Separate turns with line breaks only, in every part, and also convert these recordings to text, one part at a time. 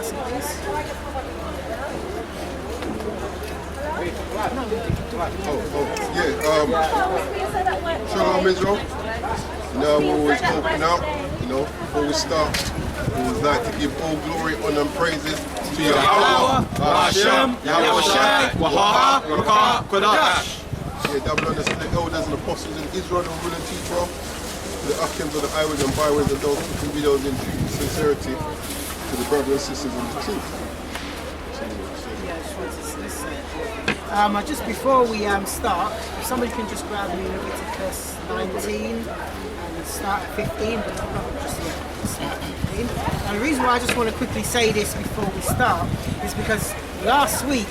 passing please.
Shalom Israel. We're always open out, before we start. We would like to give all glory, honor and praises to Yahweh, Hashem, Yahushai, Waha, Rakah, Kodash. Double honors to the elders and apostles in Israel, the rule and teach well, to the Akims of the highways and byways of those who can be those in true sincerity, to the brothers and sisters in the truth.
Just before we start, if somebody can just grab me Leviticus 19 and start at 15, but just start at 15. And the reason why I just want to quickly say this before we start is because last week,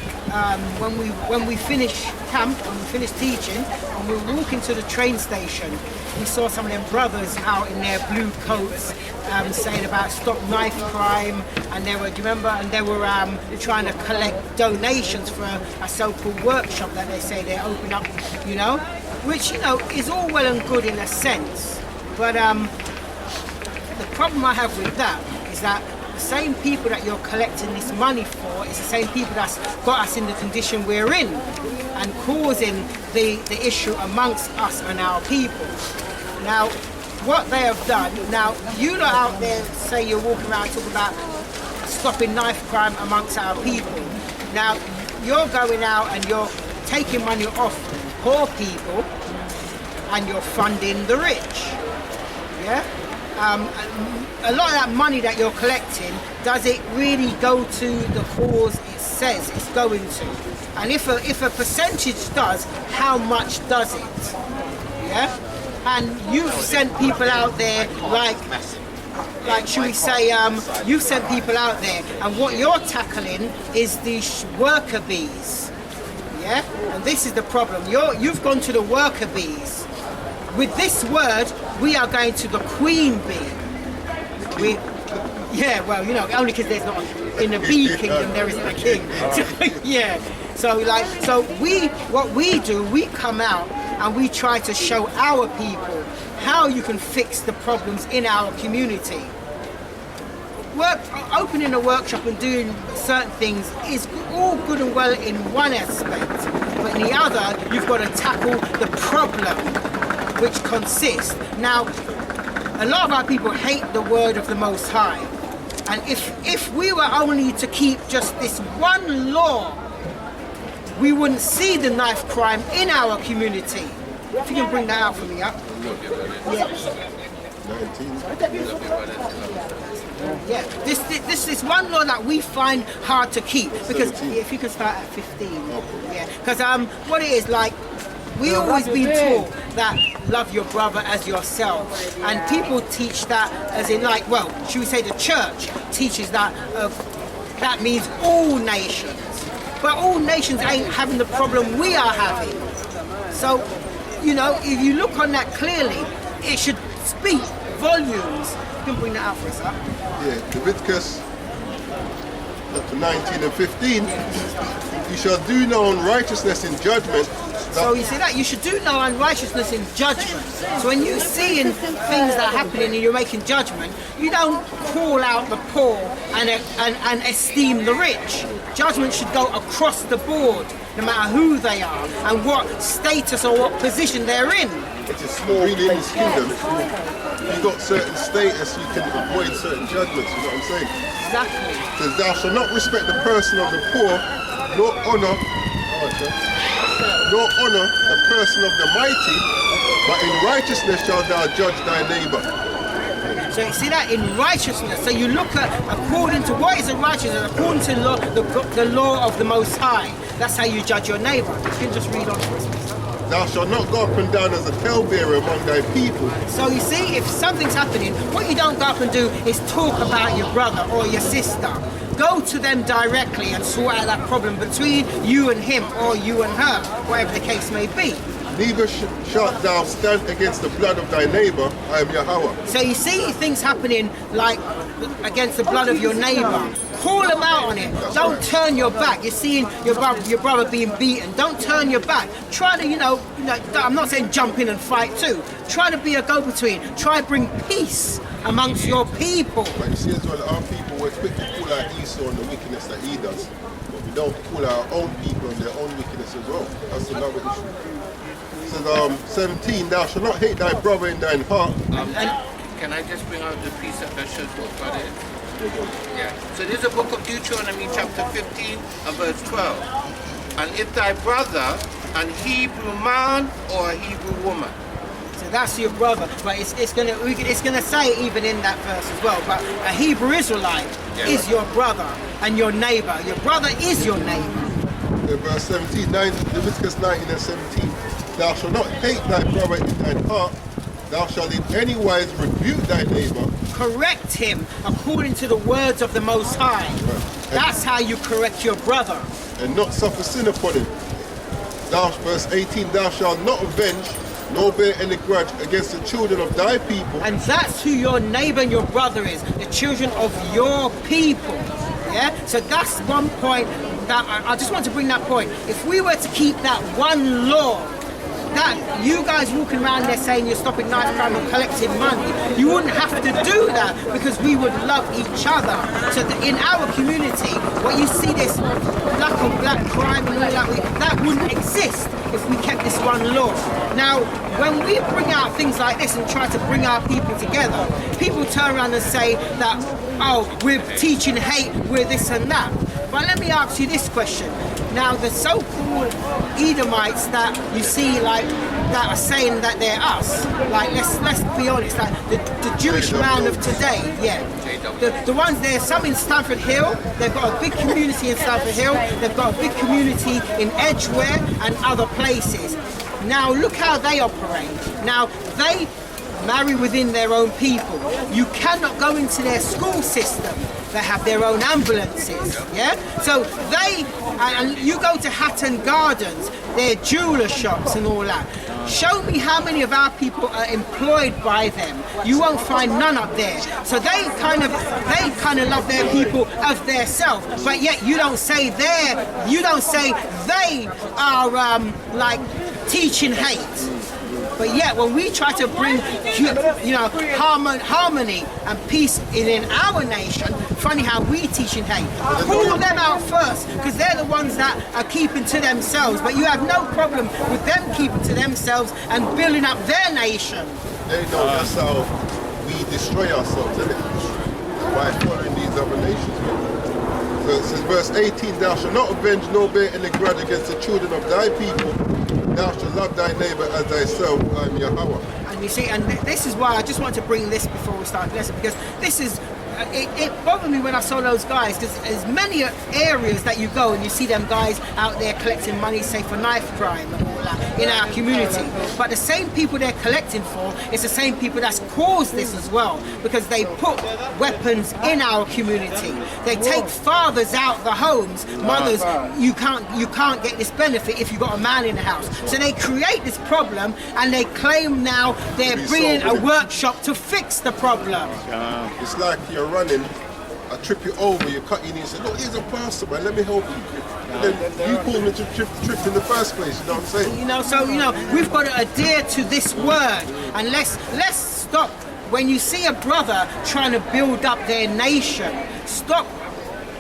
when we finished camp and we finished teaching, and we were walking to the train station, we saw some of them brothers out in their blue coats saying about stop knife crime, and they were, do you remember? And they were trying to collect donations for a so-called workshop that they say they open up, which is all well and good in a sense, but the problem I have with that is that the same people that you're collecting this money for is the same people that's got us in the condition we're in and causing the issue amongst us and our people. Now, what they have done, now you lot out there say you're walking around talking about stopping knife crime amongst our people. Now, you're going out and you're taking money off poor people and you're funding the rich. Yeah? A lot of that money that you're collecting, does it really go to the cause it says it's going to? And if a percentage does, how much does it? Yeah? And you've sent people out there like should we say, you've sent people out there, and what you're tackling is the worker bees. Yeah? And this is the problem. You've gone to the worker bees. With this word, we are going to the queen bee. Only because there's not in the bee kingdom there isn't a king. So, what we do, we come out and we try to show our people how you can fix the problems in our community. Opening a workshop and doing certain things is all good and well in one aspect, but in the other, you've got to tackle the problem, which consists. Now, a lot of our people hate the word of the Most High, and if we were only to keep just this one law, we wouldn't see the knife crime in our community. If you can bring that out for me, yeah. Yeah, this is one law that we find hard to keep, because if you can start at 15, yeah, because what it is like, we always been taught that love your brother as yourself, and people teach that as in should we say the church teaches that that means all nations, but all nations ain't having the problem we are having. So, if you look on that clearly, it should speak volumes. You can bring that out for us, huh?
Yeah, Leviticus 19 and 15. You shall do no unrighteousness in judgment.
So you see that? You should do no unrighteousness in judgment. So when you see things that are happening and you're making judgment, you don't call out the poor and esteem the rich. Judgment should go across the board, no matter who they are and what status or what position they're in.
It's a small in this kingdom. You've got certain status, you can avoid certain judgments, you know what I'm saying?
Exactly.
It says, thou shalt not respect the person of the poor, nor honour the person of the mighty, but in righteousness shalt thou judge thy neighbour.
So you see that in righteousness. So you look at according to what is in righteousness, according to the law of the Most High. That's how you judge your neighbour. You can just read on for us, please.
Thou shalt not go up and down as a talebearer among thy people.
So you see, if something's happening, what you don't go up and do is talk about your brother or your sister. Go to them directly and sort out that problem between you and him or you and her, whatever the case may be.
Neither shalt thou stand against the blood of thy neighbour, I am Yahweh.
So you see things happening like against the blood of your neighbour. Call them out on it. Don't turn your back. You're seeing your brother being beaten. Don't turn your back. Try to, I'm not saying jump in and fight too. Try to be a go-between. Try to bring peace amongst your people.
But you see as well, our people we're quick to pull out Esau and the wickedness that he does. But we don't pull our own people and their own wickedness as well. That's another issue. It says 17, thou shalt not hate thy brother in thine heart.
Can I just bring out the precept that shows what God is? Yeah. So this is the book of Deuteronomy chapter 15 and verse 12. And if thy brother, an Hebrew man or a Hebrew woman.
So that's your brother, but it's gonna say even in that verse as well. But a Hebrew Israelite is your brother and your neighbor. Your brother is your neighbor.
Verse 17, Leviticus 19 and 17. Thou shalt not hate thy brother in thine heart. Thou shalt in any wise rebuke thy neighbor. Correct
him according to the words of the Most High. That's how you correct your brother.
And not suffer sin upon him. Verse 18, thou shalt not avenge nor bear any grudge against the children of thy people.
And that's who your neighbor and your brother is, the children of your people. Yeah? So that's one point that I just want to bring that point. If we were to keep that one law, that you guys walking around there saying you're stopping knife crime and collecting money, you wouldn't have to do that because we would love each other. So that in our community, what you see this black on black crime and all that wouldn't exist if we kept this one law. Now, when we bring out things like this and try to bring our people together, people turn around and say that, oh, we're teaching hate, we're this and that. But let me ask you this question. Now, the so-called Edomites that you see, like, that are saying that they're us, like, let's be honest, like, the Jewish man of today, the ones there, some in Stamford Hill, they've got a big community in Stamford Hill, they've got a big community in Edgware and other places. Now, look how they operate. Now, they marry within their own people. You cannot go into their school system. They have their own ambulances, yeah? So they, and you go to Hatton Gardens, their jeweler shops and all that. Show me how many of our people are employed by them. You won't find none up there. So they kind of love their people as their self, but yet you don't say they are like teaching hate. But yet, when we try to bring, harmony and peace in our nation, funny how we teach in hate. Pull them out first, because they're the ones that are keeping to themselves. But you have no problem with them keeping to themselves and building up their nation.
They know that's how we destroy ourselves, isn't it? By following these other nations. So it says, verse 18, thou shalt not avenge nor bear any grudge against the children of thy people. Thou shalt love thy neighbor as thyself. I am Yahweh.
And you see, and this is why I just want to bring this before we start the lesson, because this is, it bothered me when I saw those guys, because there's many areas that you go and you see them guys out there collecting money, say for knife crime and all that in our community. But the same people they're collecting for, it's the same people that's caused this as well, because they put weapons in our community. They take fathers out the homes, mothers. You can't get this benefit if you've got a man in the house. So they create this problem and they claim now they're bringing a workshop to fix the problem.
It's like you're running, I trip you over, you cut your knee and say, look, here's a pastor, man, let me help you. And then you pulled me to trip in the first place, you know what I'm saying?
We've got to adhere to this word, and let's stop. When you see a brother trying to build up their nation, stop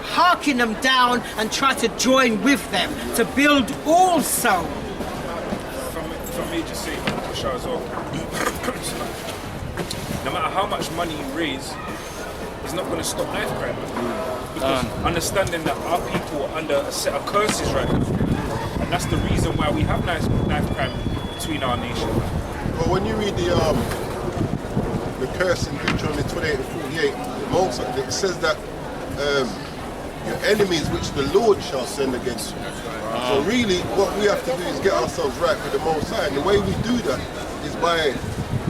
harking them down and try to join with them to build also.
For me to say, Bashar as well, no matter how much money you raise, it's not going to stop knife crime. Because understanding that our people are under a set of curses right now, and that's the reason why we have knife crime between our nations.
Well, when you read the curse in Deuteronomy 28 and 48, it says that your enemies which the Lord shall send against you. So really, what we have to do is get ourselves right with the Most High. And the way we do that is by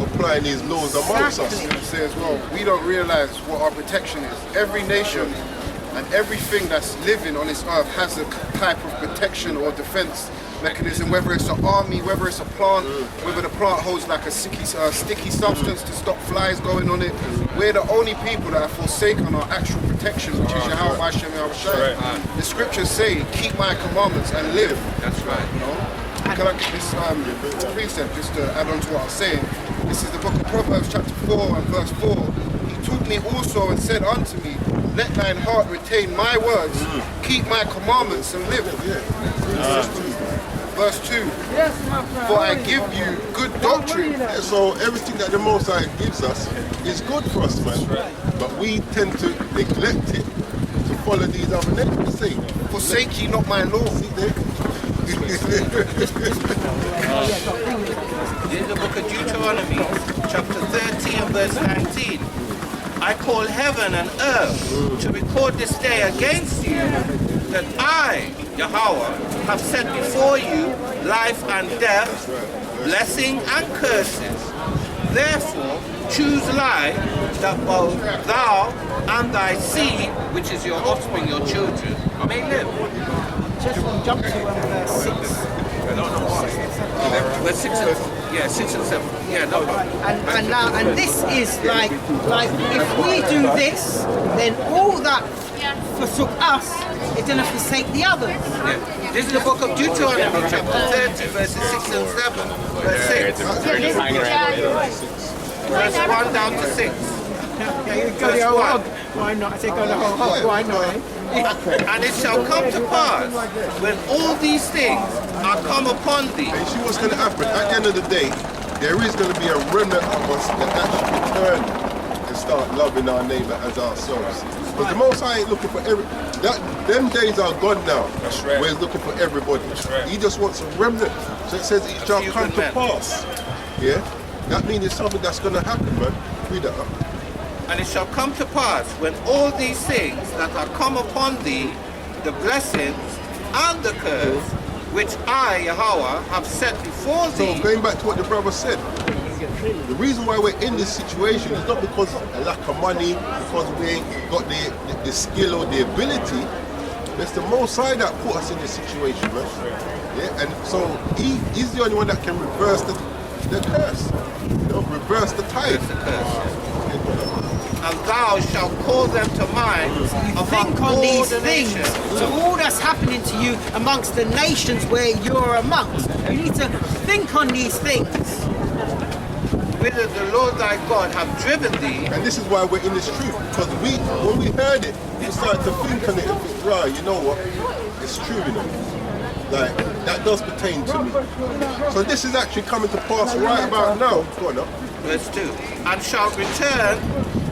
applying these laws amongst us.
I say as well, we don't realize what our protection is. Every nation and everything that's living on this earth has a type of protection or defense mechanism, whether it's an army, whether it's a plant, whether the plant holds like a sticky substance to stop flies going on it. We're the only people that have forsaken our actual protection, which is Yahweh Hashem Yahushua. The scriptures say, keep my commandments and live.
That's right.
You know? Can I get this precept just to add on to what I was saying? This is the book of Proverbs chapter 4 and verse 4. He taught me also and said unto me, let thine heart retain my words, keep my commandments and live. Verse 2, for I give you good doctrine.
So everything that the Most High gives us is good for us, man. But we tend to neglect it to follow these other nations. See,
Forsake ye not my law.
see there?
Here's the book of Deuteronomy, chapter 13, verse 19. I call heaven and earth to record this day against you that I, Yahweh, have set before you life and death, blessing and curses. Therefore, choose life that both thou and thy seed, which is your offspring, your children, may live.
Just jump to verse 6.
Verse 6 and 7. Yeah, no problem.
And now, and this is like if we do this, then all that forsook us is going to forsake the others.
Yeah. This is the book of Deuteronomy, chapter 30, verses 6 and 7. Verse 6. Verse 1 down to 6.
Yeah, you go the whole hog. Why not? I say go the whole hog. Why not? Eh?
And it shall come to pass, when all these things are come upon thee.
And you see what's going to happen? At the end of the day, there is going to be a remnant of us that actually turn and start loving our neighbor as ourselves. Because the Most High ain't looking for them days are gone now.
That's right.
Where he's looking for everybody.
That's right.
He just wants a remnant. So it says it shall
few
come
good
to
men.
pass. Yeah? That means it's something that's going to happen, man. Read that up.
And it shall come to pass, when all these things that are come upon thee, the blessings and the curse, which I, Yahweh, have set before
So
thee.
going back to what the brother said, the reason why we're in this situation is not because of lack of money, because we ain't got the skill or the ability. It's the Most High that put us in this situation, man. Yeah, and so he's the only one that can reverse the curse, reverse the tide.
And thou shalt call them to mind among
Think on
all
these
the
things.
nations.
So all that's happening to you amongst the nations where you're amongst, you need to think on these things.
Whither the Lord thy God have driven thee.
And this is why we're in this truth, because when we heard it, we started to think on it and think, right, you know what, it's true, you know. Like, that does pertain to me. So this is actually coming to pass right about now. Go on up.
Verse 2. And shalt return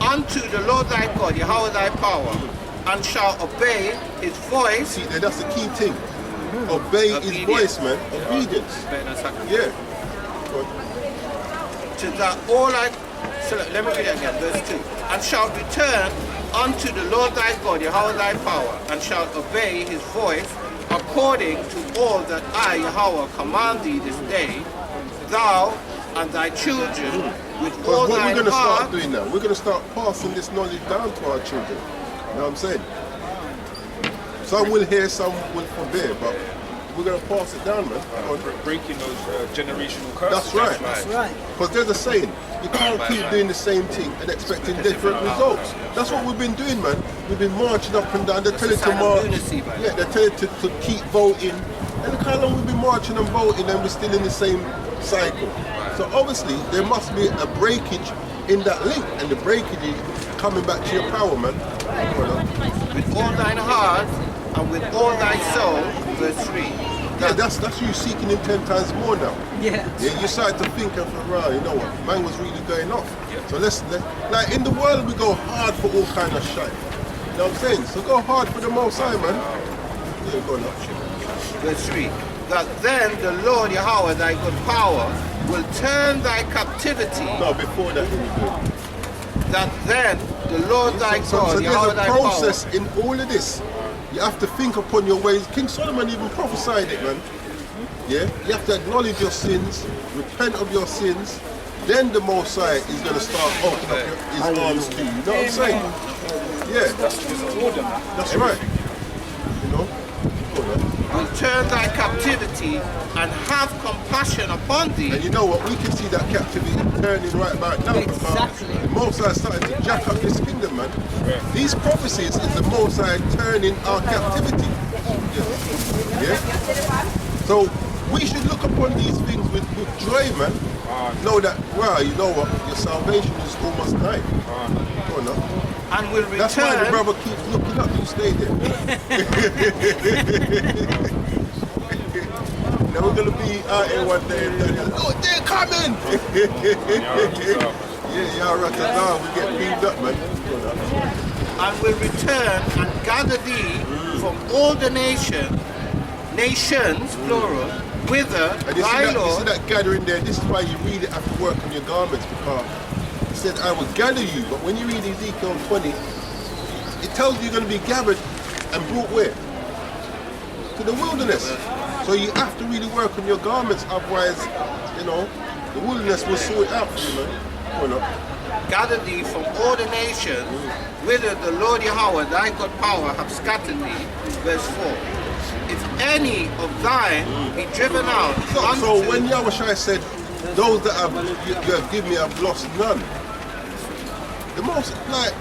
unto the Lord thy God, Yahweh thy power, and shalt obey his voice.
See, that's the key thing. Obey his
Obedience.
voice, man. Obedience. Yeah. Go on.
To that all I. So let me read it again. Verse 2. And shalt return unto the Lord thy God, Yahweh thy power, and shalt obey his voice, according to all that I, Yahweh, command thee this day, thou and thy children, with all
But what we're
thine
going to
heart.
start doing now, we're going to start passing this knowledge down to our children. You know what I'm saying? Some will hear, some will forbear, but we're going to pass it down, man.
Breaking those generational curses.
That's right.
That's right.
Because there's a saying, you can't keep doing the same thing and expecting different results. That's what we've been doing, man. We've been marching up and down. They're telling to
sign of
march.
lunacy, man.
Yeah, they're telling to keep voting. And look how long we've been marching and voting and we're still in the same cycle. So obviously, there must be a breakage in that link. And the breakage is coming back to your power, man.
With all thine heart and with all thy soul, verse 3.
Yeah, that's you seeking him 10 times more now.
Yeah.
Yeah, you start to think of, right, you know what, man was really going off. So let's like in the world we go hard for all kind of shit. You know what I'm saying? So go hard for the Most High, man. Yeah, go on.
Verse 3. That then the Lord Yahweh, thy good power, will turn thy captivity.
No, before that,
That then the Lord thy
so
God,
there's
Yahweh
a
thy
process
power.
in all of this. You have to think upon your ways. King Solomon even prophesied it, man. Yeah, you have to acknowledge your sins, repent of your sins. Then the Most High is going to start opening up his arms to you. You know what I'm saying? Yeah, that's right. You know. Go on.
Will turn thy captivity and have compassion upon thee.
And you know what? We can see that captivity turning right about now.
Exactly.
Because the Most High started to jack up this kingdom, man. These prophecies is the Most High turning our captivity. Yeah. So we should look upon these things with joy, man. Know that, well, you know what? Your salvation is almost nigh. Go on now.
and will
That's why the
return.
brother keeps looking up. You stay there. Now we're gonna be out here one day and oh, they're coming. Yeah, y'all rock it down. We get beamed up, man.
And will return and gather thee from all the nations, plural, whither
And you see,
thy
that, you see
Lord.
that gathering there? This is why you read it after work on your garments, because it said, I will gather you. But when you read Ezekiel 20, it tells you you're going to be gathered and brought where? To the wilderness. So you have to really work on your garments, otherwise, you know, the wilderness will sort it out for you, man. Or not.
Gather thee from all the nations, whither the Lord Yahweh, thy God power, have scattered thee. Verse 4. If any of thine be driven out
So
unto...
when Yahushua said, those that you have given me have lost none, the most, like,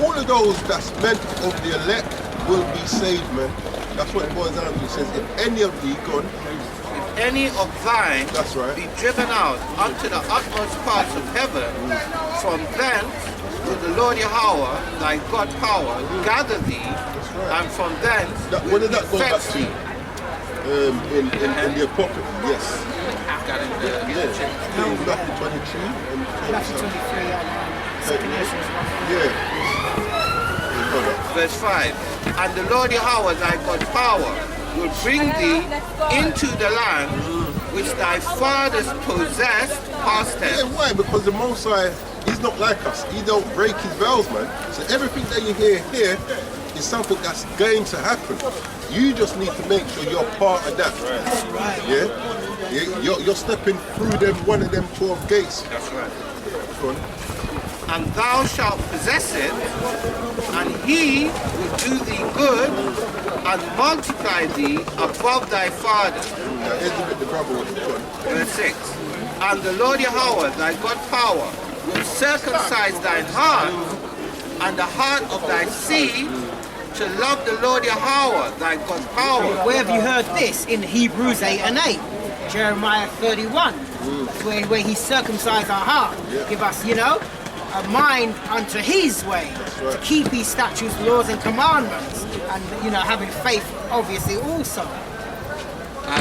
all of those that's meant of the elect will be saved, man. That's what it boils down to. It says, if any of thee, God,
If any of thine
That's right.
be driven out unto the utmost parts of heaven, from thence will the Lord Yahweh, thy God power, gather thee,
right.
and from thence
Where
will
did that
he
go back
fetch
to?
thee.
In the Apocalypse, yes.
Got it,
Yeah. Matthew 23 and
Matthew 23 and Second Ezra.
Yeah.
Verse 5. And the Lord Yahweh, thy God power, will bring thee into the land which thy fathers possessed, past
Yeah,
tense.
why? Because the Most High, he's not like us. He don't break his vows, man. So everything that you hear here is something that's going to happen. You just need to make sure you're part of that. Yeah? You're stepping through one of them 12 gates.
That's right.
Go on.
And thou shalt possess it, and he will do thee good, and multiply thee above thy fathers.
Now, here's the bit the brother was on.
Verse 6. And the Lord Yahweh, thy God power, will circumcise thine heart, and the heart of thy seed, to love the Lord Yahweh, thy God power.
Where have you heard this? In Hebrews 8 and 8. Jeremiah 31. That's where he circumcised our heart. Give us, you know, a mind unto his way. To keep his statutes, laws and commandments. And, you know, having faith, obviously, also.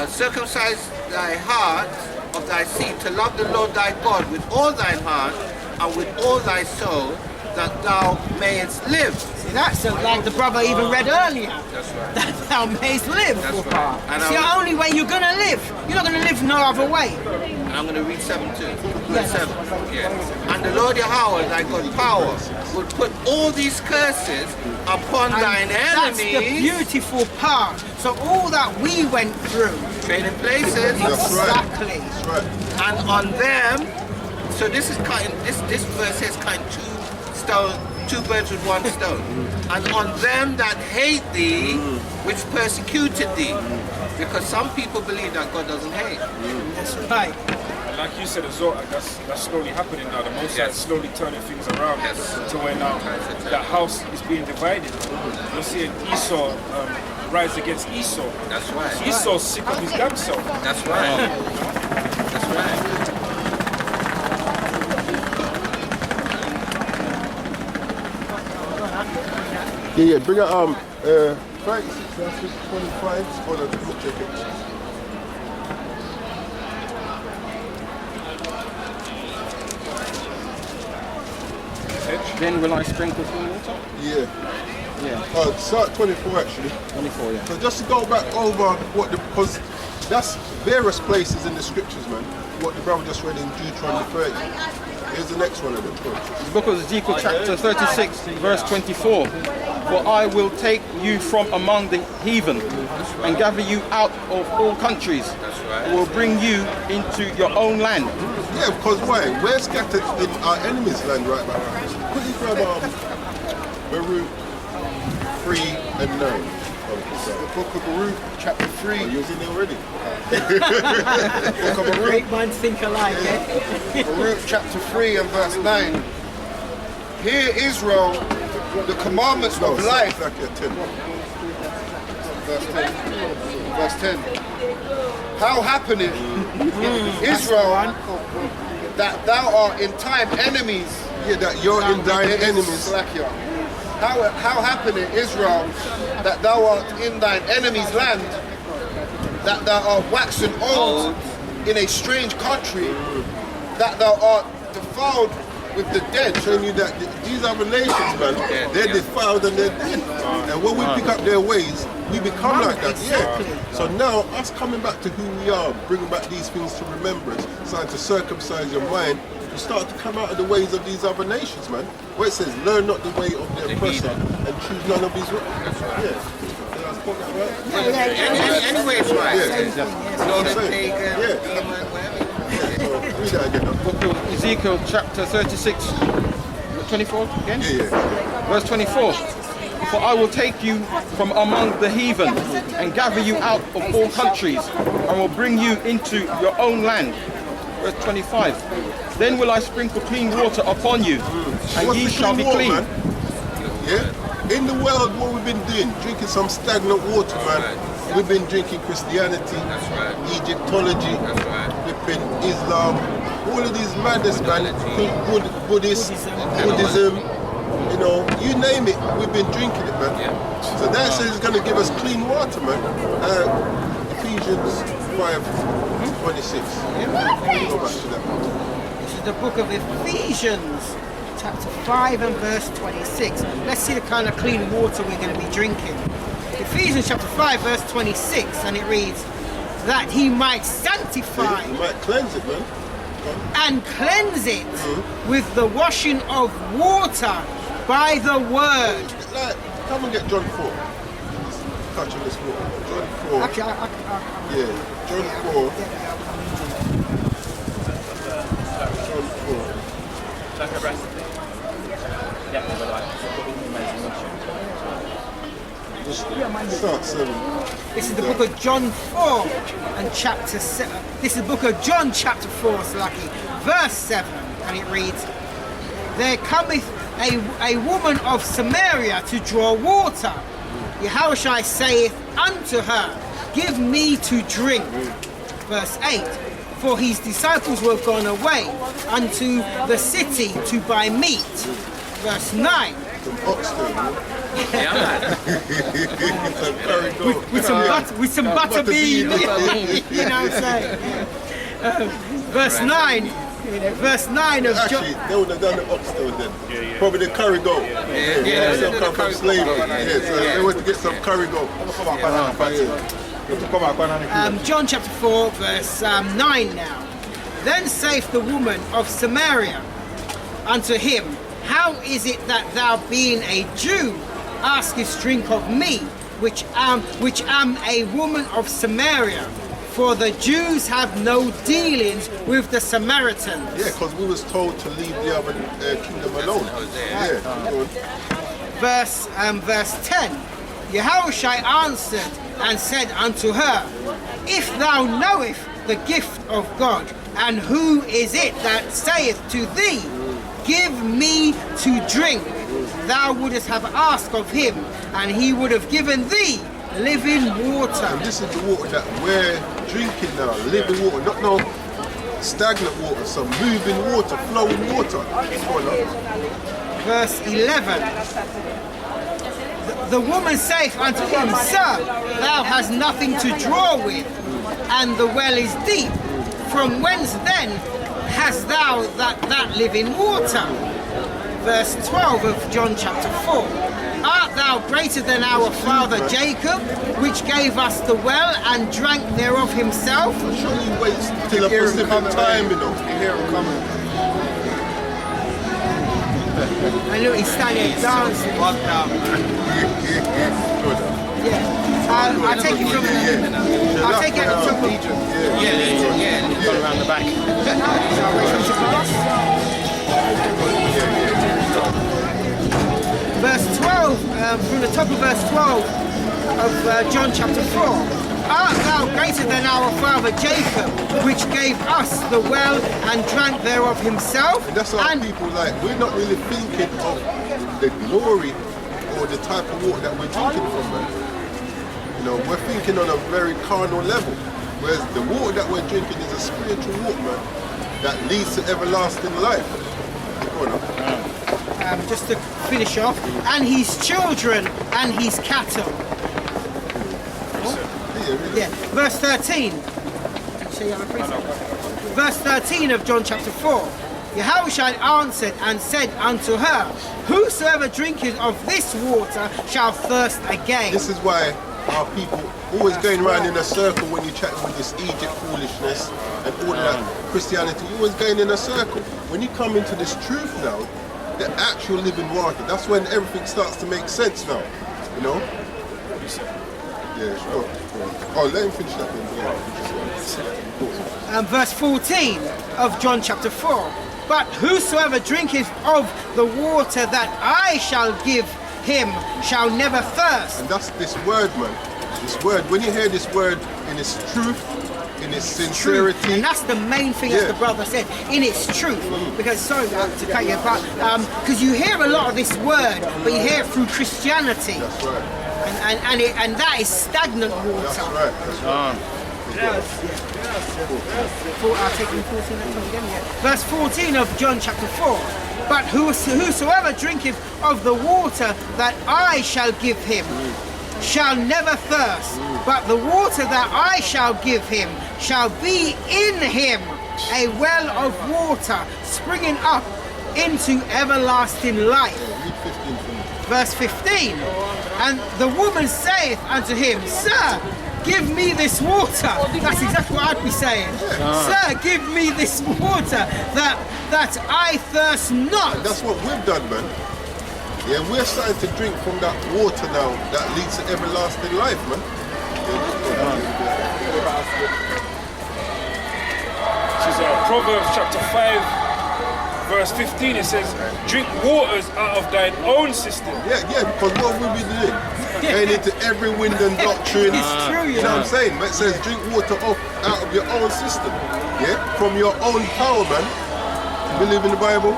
Circumcise thy heart of thy seed, to love the Lord thy God with all thine heart, and with all thy soul, that thou mayest live.
See that? So like the brother even read earlier.
That's right.
That thou mayest live.
That's right. And
It's the only way you're going to live. You're not going to live no other way.
And I'm going to read 7 too. Verse 7. Yeah. And the Lord Yahweh, thy God power, will put all these curses upon thine
That's the
enemies.
beautiful part. So all that we went through.
Trading places.
That's right.
Exactly.
That's right.
And on them, so this is kind. This verse says kind two birds with one stone. And on them that hate thee, which persecuted thee, because some people believe that God doesn't hate.
That's right.
And like you said as well, that's slowly happening now. The Most High is slowly turning things around to where now that house is being divided. You're seeing Esau rise against Esau.
That's right.
Esau's sick of his damn self.
That's right. That's right.
Yeah, bring it 36 verses 25. Hold on, let me check it.
Then will I sprinkle clean water?
Yeah.
Yeah.
Start 24 actually.
24, yeah.
So just to go back over because that's various places in the scriptures, man. What the brother just read in Deuteronomy 30. Here's the next one of them.
The book of Ezekiel chapter 36, verse 24. For I will take you from among the heathen and gather you out of all countries. I will bring you into your own land.
Yeah, because why? We're scattered in our enemy's land right now. Quickly grab Baruch 3 and 9.
The book of Baruch, chapter 3.
Oh, you was in there already?
Book of Baruch,
Great minds think alike, eh?
Baruch chapter 3 and verse 9. Hear Israel, the commandments
No,
of life.
it's like a 10.
Verse 10. Verse 10. How happeneth, Israel, that thou art in time enemies.
Yeah, that you're in thine enemies.
Slakia. how happened in Israel that thou art in thine enemy's land, that thou art waxen old in a strange country, that thou art defiled with the dead?
Showing you that these other nations, man, they're defiled and they're dead. And when we pick up their ways, we become like that. Yeah. So now, us coming back to who we are, bringing back these things to remembrance, starting to circumcise your mind, you start to come out of the ways of these other nations, man. Where it says, learn not the way of the oppressor and choose none of his ways. Yeah. Did I quote that right?
Anyway, it's right.
Yeah.
Know the pagan, demon, whatever.
Read that again.
Book of Ezekiel chapter 36, 24 again?
Yeah.
Verse 24. For I will take you from among the heathen and gather you out of all countries and will bring you into your own land. Verse 25. Then will I sprinkle clean water upon you, and ye shall be clean.
Man? Yeah? In the world, what we've been doing, drinking some stagnant water, man. We've been drinking Christianity, Egyptology, we've been Islam, all of these madness, man. Buddhism, you know, you name it, we've been drinking it, man. So that says it's going to give us clean water, man. Ephesians 5:26. Go back to that.
This is the book of Ephesians, chapter 5 and verse 26. Let's see the kind of clean water we're going to be drinking. Ephesians chapter 5 verse 26, and it reads, that he might sanctify
You might cleanse it, man.
and cleanse it with the washing of water by the word.
Like, come and get John 4. Just touch on this water. John 4.
Actually,
Yeah, John 4. John 4. Just start 7.
this is the book of John 4 and chapter 7. This is the book of John chapter 4, verse 7, and it reads, there cometh a woman of Samaria to draw water. Yahushua saith unto her, give me to drink. Verse 8, for his disciples were gone away unto the city to buy meat. Verse 9, with some butter bean. You know what I'm saying? Verse 9. Verse 9 of John.
Actually, they would have done the oxtail then. Probably the curry goat. Some come from slavery. So they went to get some curry goat.
John chapter 4, verse 9 now. Then saith the woman of Samaria unto him, how is it that thou, being a Jew, askest drink of me, which am a woman of Samaria? For the Jews have no dealings with the Samaritans.
Yeah, because we was told to leave the other kingdom alone. Yeah.
Verse 10. Yahushua answered and said unto her, if thou knowest the gift of God, and who is it that saith to thee, give me to drink, thou wouldest have asked of him, and he would have given thee living water.
And this is the water that we're drinking now, living water, not no stagnant water, some moving water, flowing water.
Verse 11. The woman saith unto him, sir, thou hast nothing to draw with, and the well is deep. From whence then hast thou that living water? Verse 12 of John chapter 4. Art thou greater than our father Jacob, which gave us the well and drank thereof himself?
Surely wait till a specific time, you know.
You hear him coming.
And look, he's standing there dancing. Yeah. I'll take it from the... I'll take it from the...
Yeah.
Go around the back.
Verse 12, from the top of verse 12 of John chapter 4. Art thou greater than our father Jacob, which gave us the well and drank thereof himself?
And that's how people like, we're not really thinking of the glory or the type of water that we're drinking from, man. You know, we're thinking on a very carnal level. Whereas the water that we're drinking is a spiritual water, man, that leads to everlasting life. Go on,
just to finish off, and his children and his cattle. Yeah, verse 13. Verse 13 of John chapter 4. Yahushua answered and said unto her, whosoever drinketh of this water shall thirst again.
This is why our people always going around in a circle when you chat with this Egypt foolishness and all of that Christianity. You're always going in a circle. When you come into this truth now, the actual living water, that's when everything starts to make sense now. You know? Yeah, sure. Oh, let him finish that then.
Verse 14 of John chapter 4. But whosoever drinketh of the water that I shall give him shall never thirst.
And that's this word, man. This word, when you hear this word in its truth, in its sincerity.
And that's the main thing, as the brother said, in its truth. Because, sorry to cut you apart, because you hear a lot of this word, but you hear it through Christianity.
That's right.
And that is stagnant water.
That's right. That's right.
I'll take 14 again, yeah. Verse 14 of John chapter 4. But whosoever drinketh of the water that I shall give him shall never thirst, but the water that I shall give him shall be in him a well of water springing up into everlasting life. Verse 15. And the woman saith unto him, Sir, give me this water. That's exactly what I'd be saying. Sir, give me this water that I thirst not.
And that's what we've done, man. Yeah, we're starting to drink from that water now that leads to everlasting life, man.
This is Proverbs chapter 5, verse 15. It says, drink waters out of thine own system.
Yeah, because what we've been doing, going into every wind and doctrine.
It's true,
you know what I'm saying? But it says drink water out of your own system. Yeah, from your own power, man. You believe in the Bible?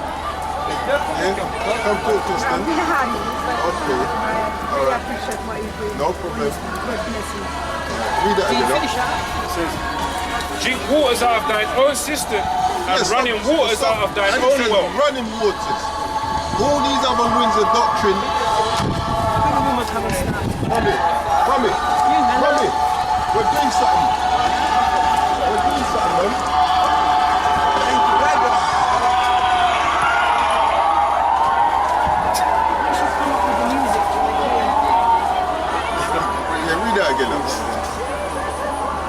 Yeah, come talk to us then. Okay. All right. No problem. Read that again.
It says, drink waters out of thine own system and running waters out of thine own well.
Running waters. All these other winds of doctrine. Come here. We're doing something. Man.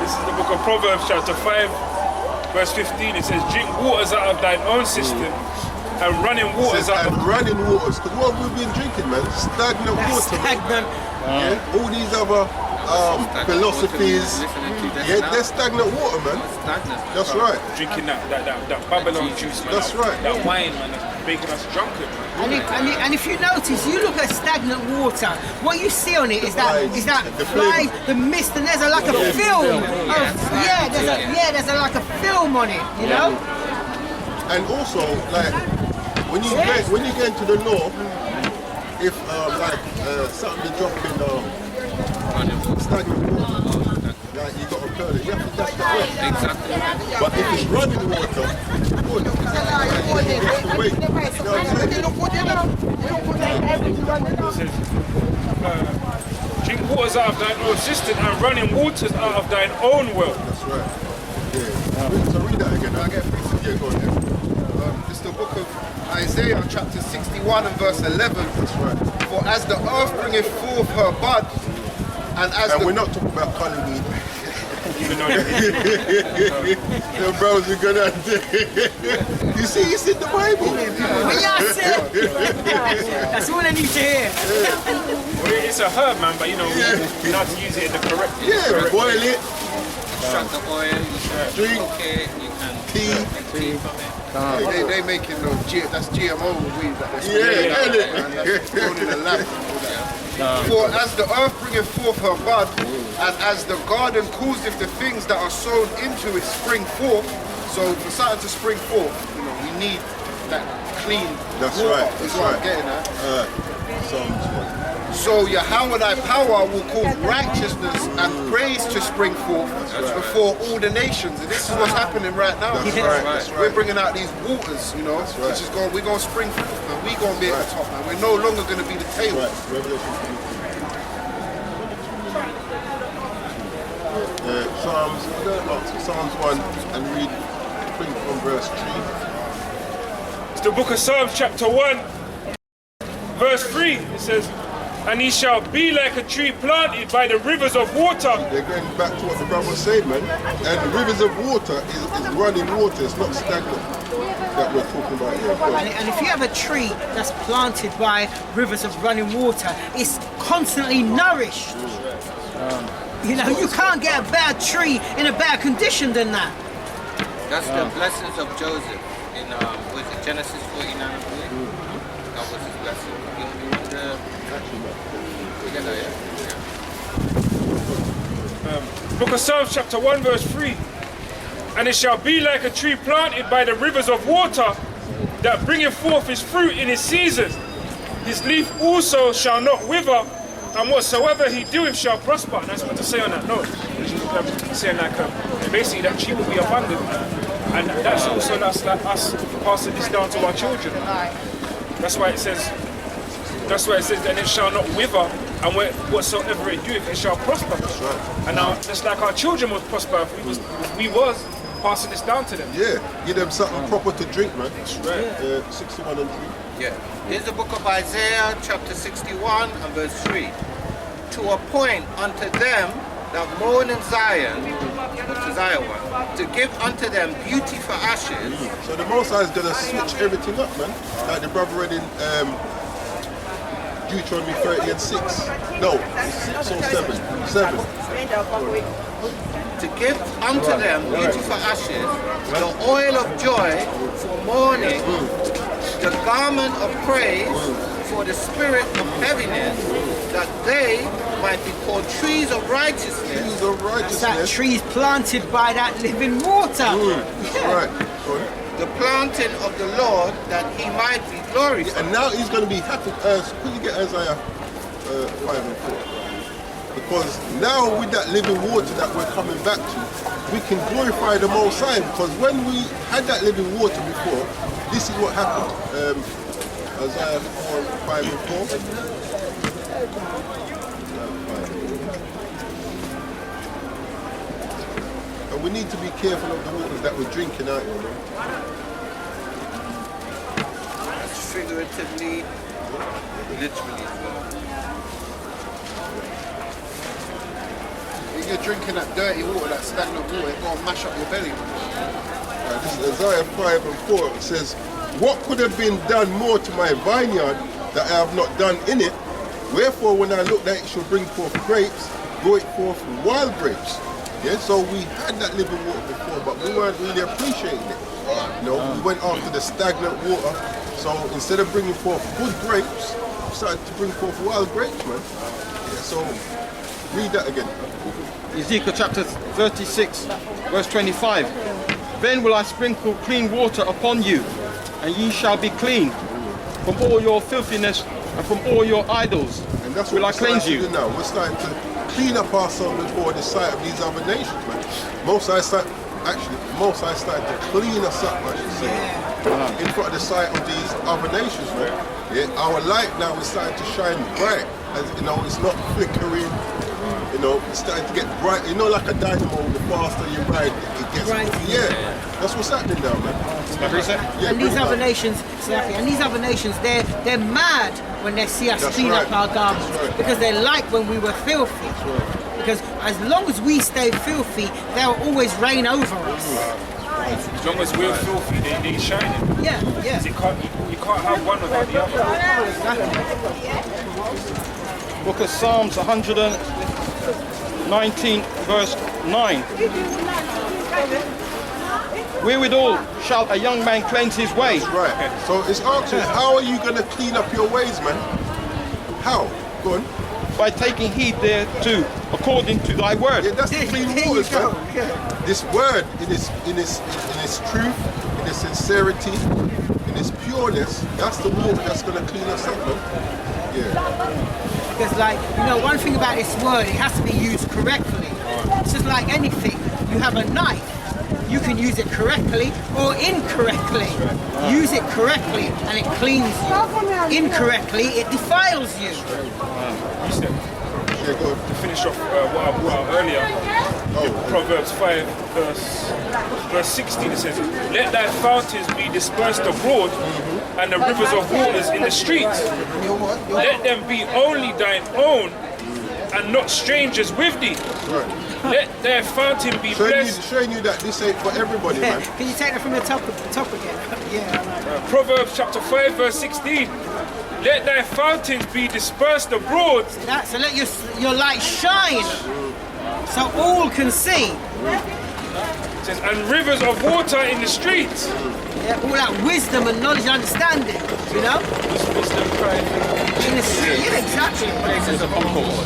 This is the book of Proverbs chapter 5 verse 15. It says drink waters out of thine own system and running waters out of
running waters. Because what we've been drinking, man, stagnant water.
Stagnant.
Yeah? All these other philosophies, they're stagnant water, man. That's right.
Drinking that Babylon juice, man.
That's right.
That wine, man, that's making us drunken, man.
And if you notice, you look at stagnant water, what you see on it is that
the
flies, the mist, and there's like a film. There's like a film on it, you know?
And also, like, when you get into the north, if something dropping stagnant water, like you got to curl it, you have to dash that way.
Exactly.
But if it's running water, good. You have to wait. You know what I'm saying?
Drink waters out of thine own system and running waters out of thine own well.
That's right. Yeah. So read that again. I get free. Yeah, go on.
It's the book of Isaiah chapter 61 and verse 11.
That's right.
For as the earth bringeth forth her bud, and
we're not talking about colour weed.
Even though
The bros are gonna You see, it's in the Bible.
That's all I need to hear.
well, it's a herb, man, but you know, we know how to use it in the correct way.
Yeah, boil it,
Shut the oil,
drink, tea.
they making that's GMO weed that they're grown in the lab. For as the earth bringeth forth her bud, and as the garden causeth the things that are sown into it spring forth, so for something to spring forth, you know, we need that clean water.
That's
what
right.
I'm getting at.
Psalms 1.
So Yahweh thy power will cause righteousness and praise to spring forth before all the nations. And this is what's happening right now.
That's right, that's right.
We're bringing out these waters, you know, which is going, we're going to spring forth, man. We're going to be at the top, man. We're no longer going to be the tail.
Revelation 22. Psalms 1 and read from verse 3.
It's the book of Psalms chapter 1 verse 3. It says, and he shall be like a tree planted by the rivers of water.
They're going back to what the brother said, man. And the rivers of water is running water, it's not stagnant that we're talking about here.
And if you have a tree that's planted by rivers of running water, it's constantly nourished. You know, you can't get a bad tree in a better condition than that.
That's the blessings of Joseph in was it Genesis 49? I believe? That was his blessing.
Book of Psalms chapter 1 verse 3. And it shall be like a tree planted by the rivers of water, that bringeth forth his fruit in his season. His leaf also shall not wither, and whatsoever he doeth shall prosper. And that's what to say on that note. Saying like basically that tree will be abundant. And that's also that's like us passing this down to our children. That's why it says, and it shall not wither, and whatsoever it doeth, it shall prosper. That's right. And now, just like our children would prosper, if we was passing this down to them.
Yeah, give them something proper to drink, man.
That's right.
61 and 3.
Yeah. Here's the book of Isaiah, chapter 61 and verse 3. To appoint unto them that mourn in Zion, what's Isaiah 1, to give unto them beauty for ashes.
So the Most High is going to switch everything up, man. Like the brother read in Deuteronomy 30 and 6. No, it's 6 or 7. 7.
To give unto them beauty for ashes, the oil of joy for mourning, the garment of praise for the spirit of heaviness, that they might be called trees of righteousness.
Trees of righteousness.
That tree's planted by that living water.
Right.
The planting of the Lord, that he might be glorified.
And now he's going to be happy. Could you get Isaiah 5 and 4? Because now with that living water that we're coming back to, we can glorify the Most High. Because when we had that living water before, this is what happened. Isaiah 5 and 4. And we need to be careful of the waters that we're drinking out here.
Figuratively, literally.
If you're drinking that dirty water, that stagnant water, it's going to mash up your belly.
This is Isaiah 5 and 4. It says, what could have been done more to my vineyard that I have not done in it? Wherefore, when I looked that it should bring forth grapes, go it forth wild grapes. Yeah, so we had that living water before, but we weren't really appreciating it. You know, we went after the stagnant water. So instead of bringing forth good grapes, we started to bring forth wild grapes, man. Yeah, so read that again.
Ezekiel chapter 36, verse 25. Then will I sprinkle clean water upon you, and ye shall be clean from all your filthiness and from all your idols.
And that's
will
what
I cleanse you.
now. We're starting to clean up ourselves before the sight of these other nations, man. Most I started to clean us up, I should say, in front of the sight of these other nations, man. Yeah, our light now is starting to shine bright, as you know, it's not flickering. You know, it's starting to get bright. You know, like a dynamo, the faster you ride, it gets
Right.
Yeah, that's what's happening now, man.
Yeah,
And these other nations, they're mad when they see us
That's
clean
right.
up our garments,
That's right.
because they like when we were filthy. Because as long as we stay filthy, they'll always reign over us.
As long as we're filthy, they shining.
Yeah, yeah.
You can't have one without the other.
Book of Psalms 119, verse 9. Wherewithal shall a young man cleanse his way?
Right. So it's asking, how are you going to clean up your ways, man? How? Go on.
By taking heed thereto, according to thy word.
Yeah, that's the clean
There you
waters,
go.
man.
Yeah.
This word, in its truth, in its sincerity, in its pureness, that's the water that's going to clean us up, man. Yeah.
Because like, you know, one thing about this word, it has to be used correctly. It's just like anything. You have a knife, you can use it correctly or incorrectly. Use it correctly and it cleans you. Incorrectly, it defiles you.
You said,
Yeah, go on.
to finish off what I brought out earlier, Proverbs 5, verse 16, it says, let thy fountains be dispersed abroad, and the rivers of waters in the streets. Let them be only thine own, and not strangers with thee.
Right.
Let their fountain be blessed.
Showing you that this ain't for everybody, man.
Can you take that from the top again? Yeah.
Proverbs chapter 5, verse 16. Let thy fountains be dispersed abroad.
So let your light shine, so all can see.
It says, and rivers of water in the streets.
Yeah, all that wisdom and knowledge and understanding, you know?
Wisdom, pride.
In the sea, yeah, exactly.
Places of concord.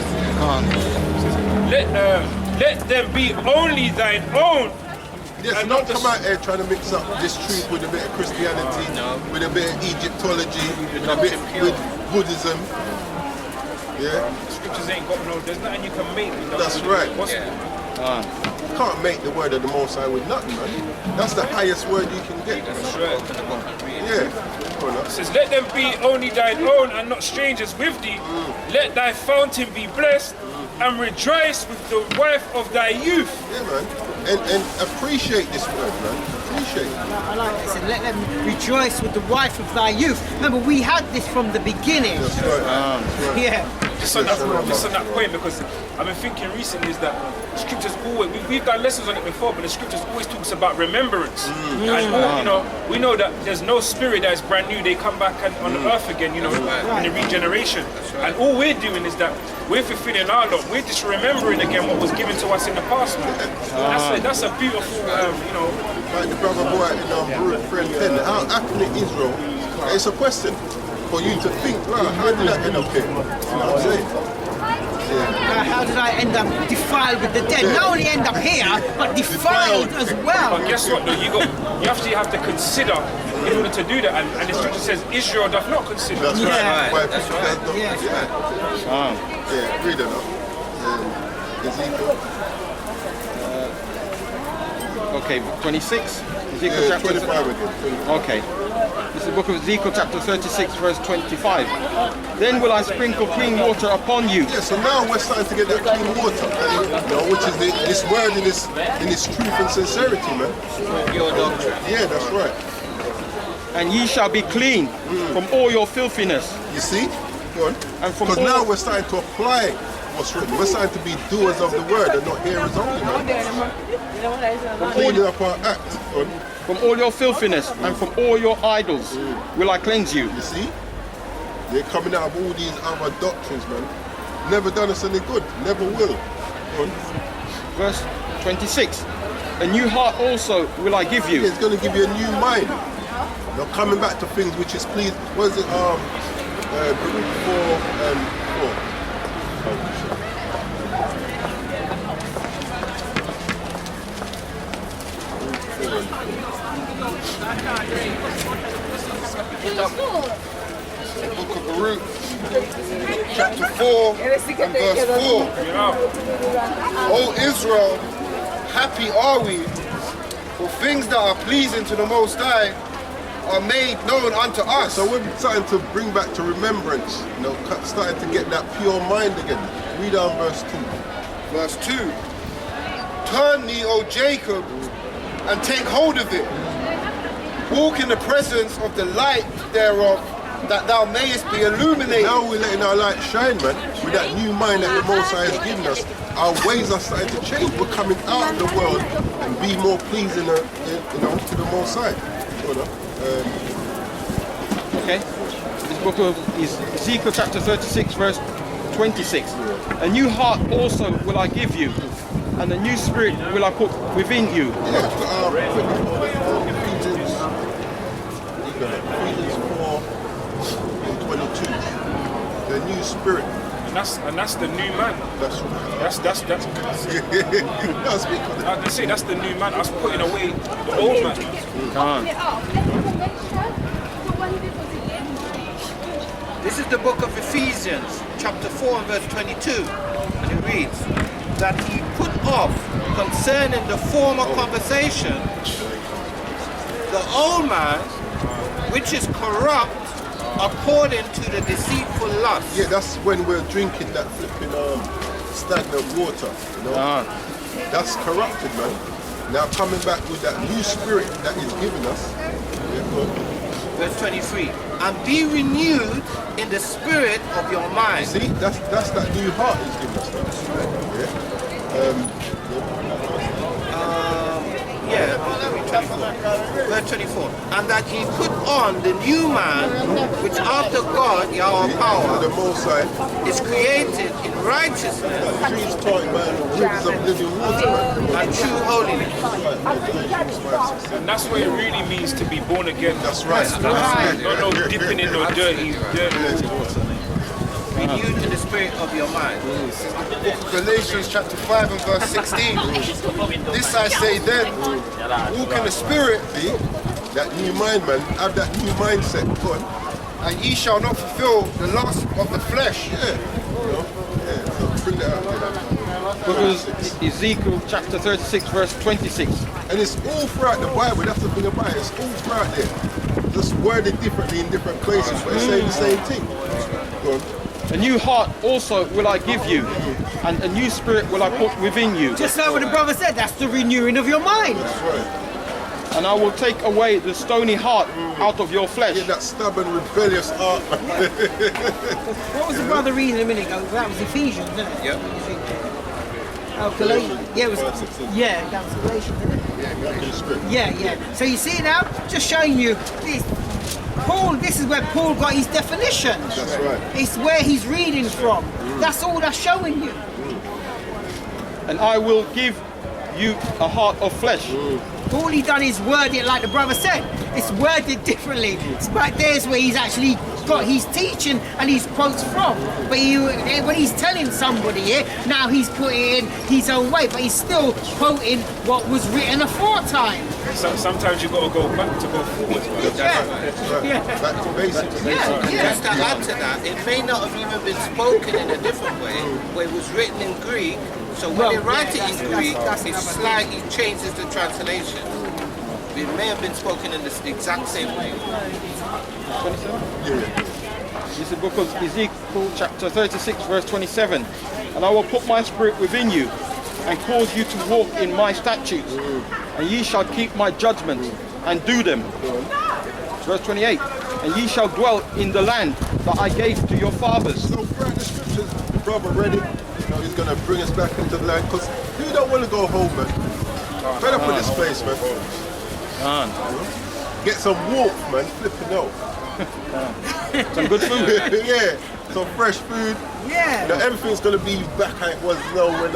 Let them be only thine own.
Yes,
And
not
not the
come out here trying to mix up this truth with a bit of Christianity, with a bit of Egyptology, with a bit with Buddhism. Yeah,
Scriptures ain't got no, there's nothing you can make.
that's right.
Yeah.
You can't make the word of the Most High with nothing, man. That's the highest word you can get.
That's right.
Yeah. Go on,
It says, let them be only thine own and not strangers with thee. Let thy fountain be blessed and rejoice with the wife of thy youth.
Yeah, man. And appreciate this word, man. Appreciate it.
I like this. And let them rejoice with the wife of thy youth. Remember, we had this from the beginning.
That's right. That's right.
Yeah.
Just on that point, because I've been thinking recently is that scriptures always, we've done lessons on it before, but the scriptures always talks about remembrance. And all, you know, we know that there's no spirit that is brand new. They come back on the earth again, you know, in the regeneration. And all we're doing is that we're fulfilling our lot. We're just remembering again what was given to us in the past, man. That's a beautiful, you know.
Like the brother boy in friend 10, how can Israel? It's a question for you to think, right, how did that end up here? You know what I'm saying? Yeah.
How did I end up defiled with the dead? Not only end up here, but defiled as well.
But guess what though, you actually have to consider in order to do that, and the scripture says Israel does not consider.
That's
Yeah.
right. Why
That's
people
right.
don't-
Yeah.
Yeah, read it up. Ezekiel.
Okay, 26. Ezekiel
Yeah,
chapter
25 again. 25.
Okay. This is the book of Ezekiel chapter 36 verse 25. Then will I sprinkle clean water upon you.
Yeah, so now we're starting to get that clean water, you know, which is this word in this truth and sincerity, man.
Your doctrine.
Yeah, that's right.
And ye shall be clean from all your filthiness.
You see? Go on.
And from
Because
all-
now we're starting to apply what's written. We're starting to be doers of the word and not hearers only, man. Cleaning up our act. Go on.
From all your filthiness and from all your idols will I cleanse you.
You see? They're coming out of all these other doctrines, man. Never done us any good. Never will. Go on.
Verse 26. A new heart also will I give you.
It's going to give you a new mind. You're coming back to things which is pleased. What is it? Baruch 4 and 4.
The book of Baruch, chapter 4 and verse 4. O Israel, happy are we, for things that are pleasing to the Most High are made known unto us.
So we're starting to bring back to remembrance, you know, starting to get that pure mind again. Read on verse 2.
Verse 2. Turn thee, O Jacob, and take hold of it. Walk in the presence of the light thereof, that thou mayest be illuminated.
Now we're letting our light shine, man. With that new mind that the Most High has given us, our ways are starting to change. We're coming out of the world and be more pleasing, you know, to the Most High.
Okay. This book of Ezekiel chapter 36 verse 26. A new heart also will I give you, and a new spirit will I put within you.
Ephesians 4 and 22. The new spirit.
And that's the new man.
That's right.
That's
That's because
I can say that's the new man. That's putting away the old man.
This is the book of Ephesians, chapter 4 and verse 22. And it reads, that he put off concerning the former conversation the old man, which is corrupt according to the deceitful lust.
Yeah, that's when we're drinking that flipping stagnant water, you know. That's corrupted, man. Now coming back with that new spirit that he's given us. Yeah, good.
Verse 23, and be renewed in the spirit of your mind.
See, that's that new heart he's given us now.
Yeah, verse 24. And that he put on the new man, which after God, our power,
The Most High,
is created in righteousness
trees taught by the rivers of living water, man.
and true holiness.
And that's what it really means to be born again.
That's right.
Not no dipping in no dirty water.
Renewed in the spirit of your mind.
Galatians chapter 5 and verse 16. This I say then, walk in the spirit,
See, that new mind, man. Have that new mindset. Go on.
and ye shall not fulfill the lust of the flesh.
Yeah. You know? Yeah. So bring that out.
Because Ezekiel chapter 36 verse 26.
And it's all throughout the Bible. That's the thing about it. It's all throughout there. Just worded differently in different places, but it's saying the same thing. Go on.
A new heart also will I give you, and a new spirit will I put within you.
Just like what the brother said, that's the renewing of your mind.
That's right.
And I will take away the stony heart out of your flesh.
Yeah, that stubborn, rebellious heart.
What was the brother reading a minute ago? That was Ephesians, isn't it?
Yep.
Oh, Galatians. Yeah, it was. Yeah, that was Galatians, isn't it? Yeah. So you see now, just showing you this. Paul, this is where Paul got his definition.
That's right.
It's where he's reading from. That's all that's showing you.
And I will give you a heart of flesh.
All he done is word it like the brother said. It's worded differently. It's back there's where he's actually got his teaching and his quotes from. But when he's telling somebody here, now he's putting it in his own way, but he's still quoting what was written aforetime.
So sometimes you got to go back to go forward.
Yeah.
Back to basics.
Just to add to that, it may not have even been spoken in a different way, where it was written in Greek. So when they write it in Greek, it slightly changes the translation. It may have been spoken in the exact same way.
27? This is the book of Ezekiel chapter 36 verse 27. And I will put my spirit within you and cause you to walk in my statutes, and ye shall keep my judgments and do them. Verse 28. And ye shall dwell in the land that I gave to your fathers.
So throughout the scriptures, the brother read it. You know, he's going to bring us back into the land, because who don't want to go home, man? Fed up with this place, man. Get some warmth, man. Flipping out.
Some good food.
Yeah, some fresh food.
Yeah.
You know, everything's going to be back how it was, you know, when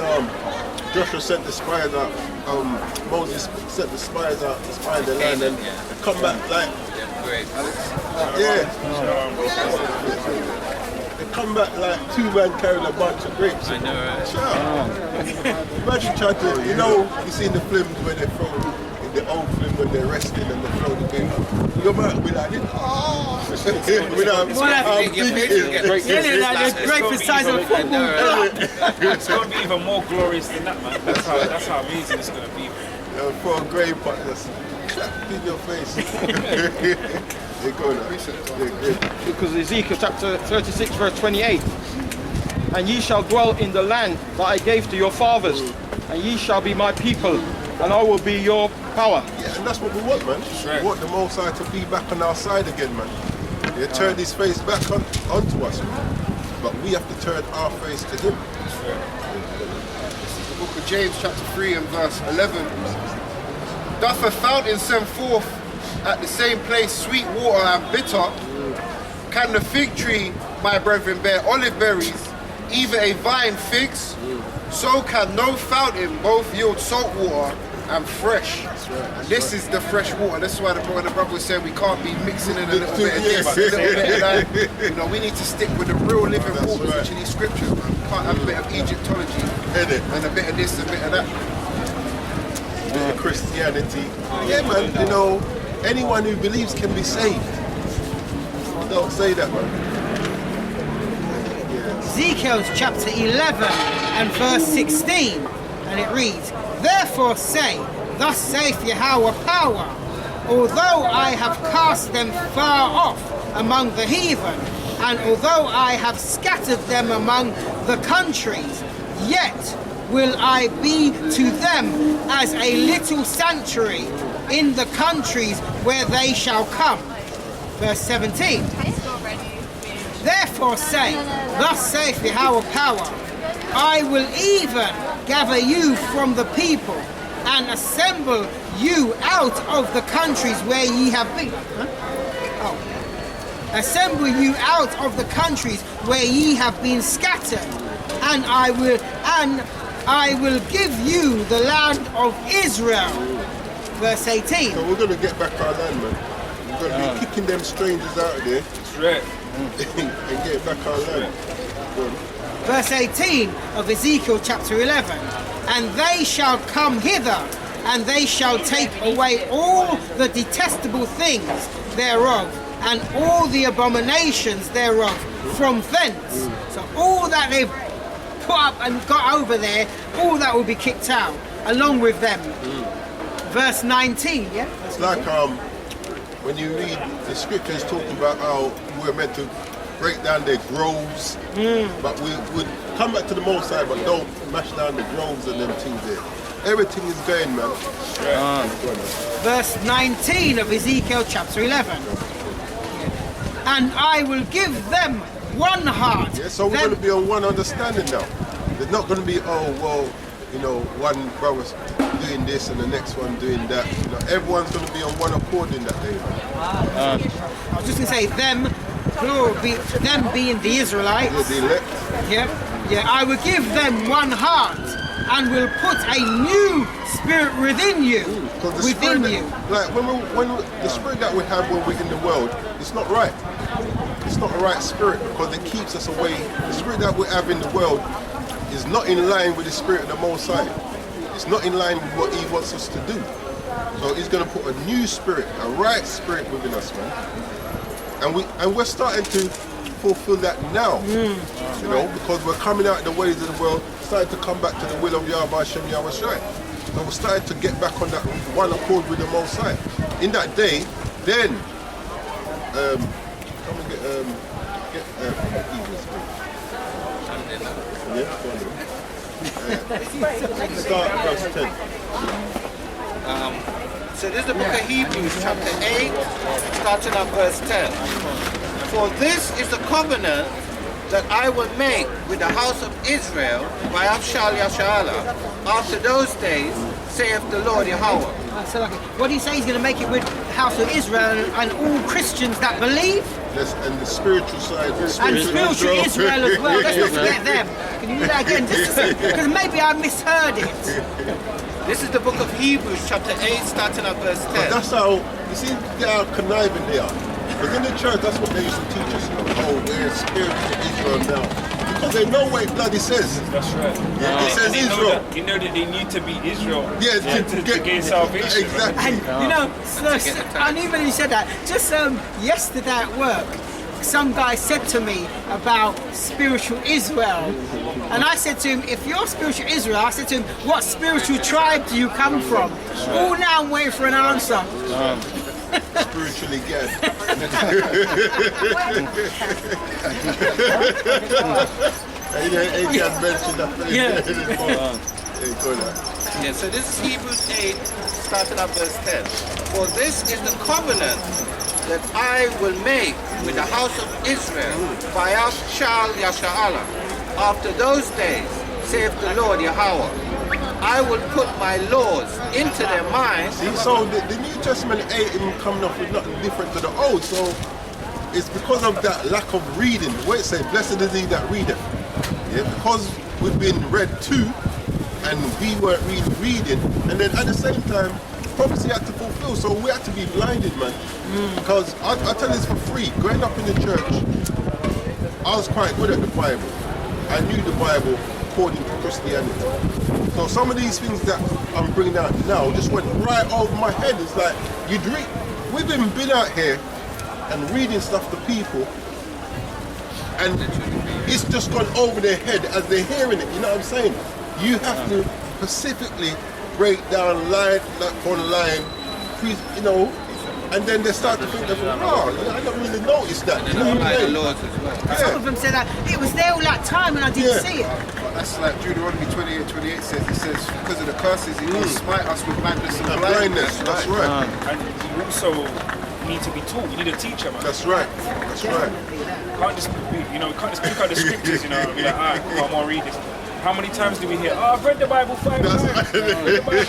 Joshua sent the spies out. Moses sent the spies out to spy the land, and they come back like,
Great.
yeah. They come back like two men carrying a bunch of grapes.
I know, right?
Sure. Imagine trying to, you know, you see in the films where they throw, in the old film when they're wrestling and they throw the game. Your man be like, oh,
Great for size of a football.
It's going to be even more glorious than that, man. That's how amazing it's going to be.
for a grey pot, just clap in your face. They're good. They're good.
Because Ezekiel chapter 36 verse 28. And ye shall dwell in the land that I gave to your fathers, and ye shall be my people, and I will be your power.
Yeah, and that's what we want, man. We want the Most High to be back on our side again, man. Yeah, turn his face back onto us, man. But we have to turn our face to him.
The book of James chapter 3 and verse 11. Doth a fountain send forth at the same place sweet water and bitter? Can the fig tree, my brethren, bear olive berries, even a vine figs? So can no fountain both yield salt water and fresh. And this is the fresh water. That's why the brother was saying we can't be mixing in a little bit of this, a little bit of that. You know, we need to stick with the real living waters, which are these scriptures, man. We can't have a bit of Egyptology and a bit of this, a bit of that.
Bit of Christianity. Yeah, man, you know, anyone who believes can be saved. Don't say that, man.
Ezekiel chapter 11 and verse 16, and it reads, "Therefore say, thus saith Yahweh power, although I have cast them far off among the heathen, and although I have scattered them among the countries, yet will I be to them as a little sanctuary in the countries where they shall come." Verse 17. "Therefore say, thus saith Yahweh power, I will even gather you from the people, and assemble you out of the countries where ye have been." "Assemble you out of the countries where ye have been scattered, and I will give you the land of Israel." Verse 18.
So we're going to get back our land, man. We're going to be kicking them strangers out of there
That's right.
and get back our land. Go on.
Verse 18 of Ezekiel chapter 11. "And they shall come hither, and they shall take away all the detestable things thereof, and all the abominations thereof from thence." So all that they've put up and got over there, all that will be kicked out, along with them. Verse 19, yeah?
It's like when you read the scriptures talking about how we're meant to break down their groves, but we would come back to the Most High, but don't mash down the groves and them things there. Everything is going, man.
Verse 19 of Ezekiel chapter 11. "And I will give them one heart."
Yeah, so we're going to be on one understanding now. There's not going to be, oh, well, you know, one brother's doing this and the next one doing that. You know, everyone's going to be on one accord in that day, man.
I was just going to say them, them being the Israelites.
Yeah, the elect.
Yeah, "I will give them one heart, and will put a new spirit within you."
Because the
Within
spirit
you.
like the spirit that we have when we're in the world, it's not right. It's not the right spirit because it keeps us away. The spirit that we have in the world is not in line with the spirit of the Most High. It's not in line with what He wants us to do. So He's going to put a new spirit, a right spirit within us, man. And we're starting to fulfill that now. You know, because we're coming out of the ways of the world, starting to come back to the will of Yahweh Hashem Yahweh Shai. So we're starting to get back on that one accord with the Most High. In that day, then come and get Eagles. Yeah, go on. Start verse 10.
So this is the book of Hebrews, chapter 8, starting at verse 10. "For this is the covenant that I will make with the house of Israel by Avshal Yasha'ala after those days, saith the Lord Yahweh."
So like, what do you say? He's going to make it with the house of Israel and all Christians that believe?
Yes, and the spiritual side.
And spiritual Israel as well. Let's not forget them. Can you read that again? Because maybe I misheard it.
This is the book of Hebrews, chapter 8, starting at verse 10.
That's how, you see, how conniving they are. Because in the church, that's what they used to teach us. Oh, we're spiritual Israel now. Because they know what it bloody says.
That's right.
Yeah, it says Israel.
You know that they need to be Israel
Yeah,
to gain salvation.
Exactly.
And you know, and even when you said that, just yesterday at work, some guy said to me about spiritual Israel, and I said to him, if you're spiritual Israel, I said to him, what spiritual tribe do you come from? All now I'm waiting for an answer.
Spiritually good. He can't mention that.
Yeah, so this is Hebrews 8, starting at verse 10. "For this is the covenant that I will make with the house of Israel by Avshal Yasha'ala after those days, saith the Lord Yahweh. I will put my laws into their minds."
See, so the New Testament ain't even coming up with nothing different to the Old. So it's because of that lack of reading. What it says, blessed is he that readeth. Yeah, because we've been read to, and we weren't really reading, and then at the same time, prophecy had to fulfill, so we had to be blinded, man. Because I'll tell you this for free, growing up in the church, I was quite good at the Bible. I knew the Bible according to Christianity. So some of these things that I'm bringing out now just went right over my head. It's like, we've been out here and reading stuff to people, and it's just gone over their head as they're hearing it. You know what I'm saying? You have to specifically break down line upon line, you know, and then they start to think, oh, I don't really notice that. You know what I'm saying?
Some of them said that it was there all that time and I didn't see it.
That's like Deuteronomy 28 says, it says, because of the curses, he will smite us with madness and blindness.
That's right.
And you also need to be taught. You need a teacher, man.
That's right. That's right.
Can't just can't just pick out the scriptures, you know, and be like, alright, come on, read this. How many times do we hear, oh, I've read the Bible 5 times. I've read the Bible